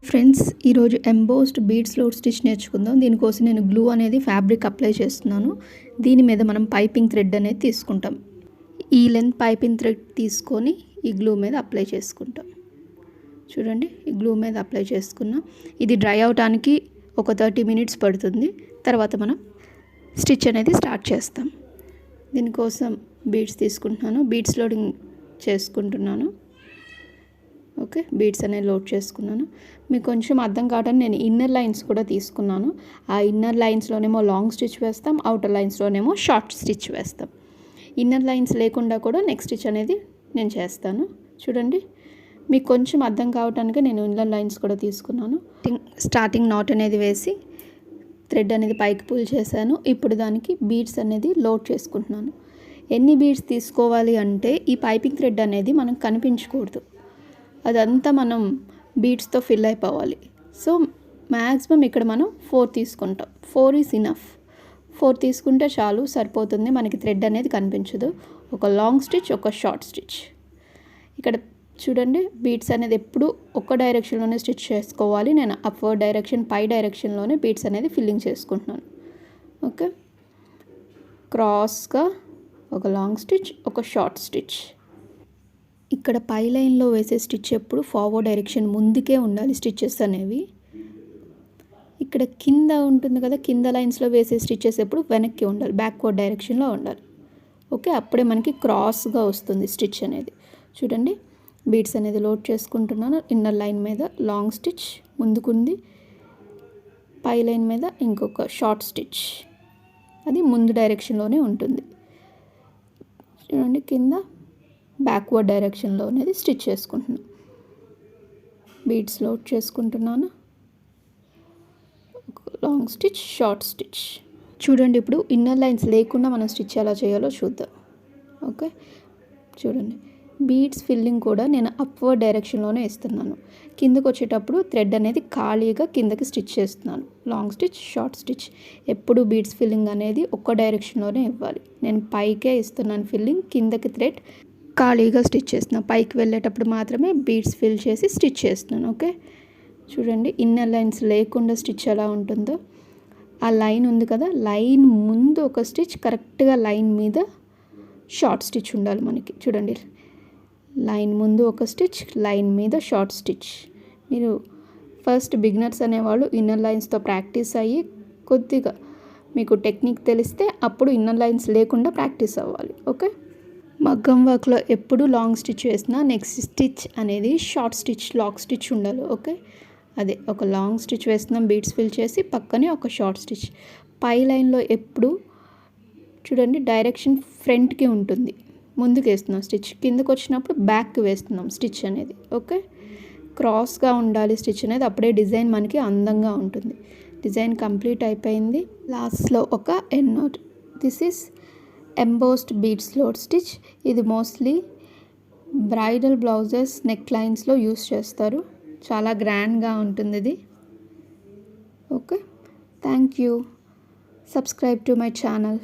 Friends, ఈరోజు embossed beads load stitch నేర్చుకుందాం. దీనికోసం నేను గ్లూ అనేది ఫ్యాబ్రిక్ అప్లై చేస్తున్నాను. దీని మీద మనం పైపింగ్ థ్రెడ్ అనేది తీసుకుంటాం. ఈ లెంత్ పైపింగ్ థ్రెడ్ తీసుకొని ఈ గ్లూ మీద అప్లై చేసుకుంటాం. చూడండి, ఈ గ్లూ మీద అప్లై చేసుకున్నాం. ఇది డ్రై అవడానికి ఒక 30 మినిట్స్ పడుతుంది. తర్వాత మనం స్టిచ్ అనేది స్టార్ట్ చేస్తాం. దీనికోసం బీడ్స్ తీసుకుంటున్నాను. బీడ్స్ లోడింగ్ చేసుకుంటున్నాను. ఓకే, బీడ్స్ అనేది లోడ్ చేసుకున్నాను. మీకు కొంచెం అర్థం కావడానికి నేను ఇన్నర్ లైన్స్ కూడా తీసుకున్నాను. ఆ ఇన్నర్ లైన్స్లోనేమో లాంగ్ స్టిచ్ వేస్తాం, అవుటర్ లైన్స్లోనేమో షార్ట్ స్టిచ్ వేస్తాం. ఇన్నర్ లైన్స్ లేకుండా కూడా నెక్ స్టిచ్ అనేది నేను చేస్తాను. చూడండి, మీకు కొంచెం అర్థం కావడానికి నేను ఇన్నర్ లైన్స్ కూడా తీసుకున్నాను. స్టార్టింగ్ నాట్ అనేది వేసి థ్రెడ్ అనేది పైకి పుల్ చేశాను. ఇప్పుడు దానికి బీడ్స్ అనేది లోడ్ చేసుకుంటున్నాను. ఎన్ని బీడ్స్ తీసుకోవాలి అంటే ఈ పైపింగ్ థ్రెడ్ అనేది మనకు కనిపించకూడదు. అదంతా మనం బీడ్స్తో ఫిల్ అయిపోవాలి. సో మ్యాక్సిమం ఇక్కడ మనం 4 తీసుకుంటాం. 4 ఈజ్ ఇనఫ్. 4 తీసుకుంటే చాలు, సరిపోతుంది. మనకి థ్రెడ్ అనేది కనిపించదు. ఒక లాంగ్ స్టిచ్, ఒక షార్ట్ స్టిచ్. ఇక్కడ చూడండి, బీడ్స్ అనేది ఎప్పుడు ఒక డైరెక్షన్లోనే స్టిచ్ చేసుకోవాలి. నేను అప్వర్డ్ డైరెక్షన్, పై డైరెక్షన్లోనే బీడ్స్ అనేది ఫిల్లింగ్ చేసుకుంటున్నాను. ఓకే, క్రాస్గా ఒక లాంగ్ స్టిచ్, ఒక షార్ట్ స్టిచ్. ఇక్కడ పై లైన్లో వేసే స్టిచ్ ఎప్పుడు ఫార్వర్డ్ డైరెక్షన్ ముందుకే ఉండాలి స్టిచ్చెస్ అనేవి. ఇక్కడ కింద ఉంటుంది కదా, కింద లైన్స్లో వేసే స్టిచ్చెస్ ఎప్పుడు వెనక్కి ఉండాలి, బ్యాక్వర్డ్ డైరెక్షన్లో ఉండాలి. ఓకే, అప్పుడే మనకి క్రాస్గా వస్తుంది స్టిచ్ అనేది. చూడండి, బీడ్స్ అనేది లోడ్ చేసుకుంటున్నాను. ఇన్నర్ లైన్ మీద లాంగ్ స్టిచ్ ముందుకుంది, పై లైన్ మీద ఇంకొక షార్ట్ స్టిచ్, అది ముందు డైరెక్షన్లోనే ఉంటుంది. చూడండి, కింద బ్యాక్వర్డ్ డైరెక్షన్లో అనేది స్టిచ్ చేసుకుంటున్నాను. బీడ్స్ లోడ్ చేసుకుంటున్నాను. Long stitch, short stitch. చూడండి, ఇప్పుడు ఇన్నర్ లైన్స్ లేకుండా మనం స్టిచ్ ఎలా చేయాలో చూద్దాం. ఓకే, చూడండి, బీడ్స్ ఫిల్లింగ్ కూడా నేను అప్వర్డ్ డైరెక్షన్లోనే ఇస్తున్నాను. కిందకు వచ్చేటప్పుడు థ్రెడ్ అనేది ఖాళీగా కిందకి స్టిచ్ చేస్తున్నాను. Long stitch, short stitch. ఎప్పుడు బీడ్స్ ఫిల్లింగ్ అనేది ఒక్క డైరెక్షన్లోనే ఇవ్వాలి. నేను పైకే ఇస్తున్నాను ఫిల్లింగ్, కిందకి థ్రెడ్ ఖాళీగా స్టిచ్ చేస్తున్నాను. పైకి వెళ్ళేటప్పుడు మాత్రమే బీడ్స్ ఫిల్ చేసి స్టిచ్ చేస్తున్నాను. ఓకే, చూడండి, ఇన్నర్ లైన్స్ లేకుండా స్టిచ్ ఎలా ఉంటుందో. ఆ లైన్ ఉంది కదా, లైన్ ముందు ఒక స్టిచ్, కరెక్ట్గా లైన్ మీద షార్ట్ స్టిచ్ ఉండాలి మనకి. చూడండి, లైన్ ముందు ఒక స్టిచ్, లైన్ మీద షార్ట్ స్టిచ్. మీరు ఫస్ట్ బిగినర్స్ అనేవాళ్ళు ఇన్నర్ లైన్స్తో ప్రాక్టీస్ అయ్యి కొద్దిగా మీకు టెక్నిక్ తెలిస్తే అప్పుడు ఇన్నర్ లైన్స్ లేకుండా ప్రాక్టీస్ అవ్వాలి. ఓకే, మగ్గం వర్క్లో ఎప్పుడు లాంగ్ స్టిచ్ వేసినా నెక్స్ట్ స్టిచ్ అనేది షార్ట్ స్టిచ్, లాక్ స్టిచ్ ఉండాలి. ఓకే, అదే ఒక లాంగ్ స్టిచ్ వేస్తున్నాం, బీడ్స్ ఫిల్ చేసి పక్కనే ఒక షార్ట్ స్టిచ్. పై లైన్లో ఎప్పుడు చూడండి డైరెక్షన్ ఫ్రంట్కి ఉంటుంది, ముందుకు వేస్తున్నాం స్టిచ్. కిందకు వచ్చినప్పుడు బ్యాక్కి వేస్తున్నాం స్టిచ్ అనేది. ఓకే, క్రాస్గా ఉండాలి స్టిచ్ అనేది, అప్పుడే డిజైన్ మనకి అందంగా ఉంటుంది. డిజైన్ కంప్లీట్ అయిపోయింది. లాస్ట్లో ఒక end note. This is embossed beads load stitch. ఇది మోస్ట్లీ బ్రైడల్ బ్లౌజెస్, నెక్ లైన్స్లో యూస్ చేస్తారు. చాలా గ్రాండ్గా ఉంటుంది ఇది. Okay, thank you. Subscribe to my channel.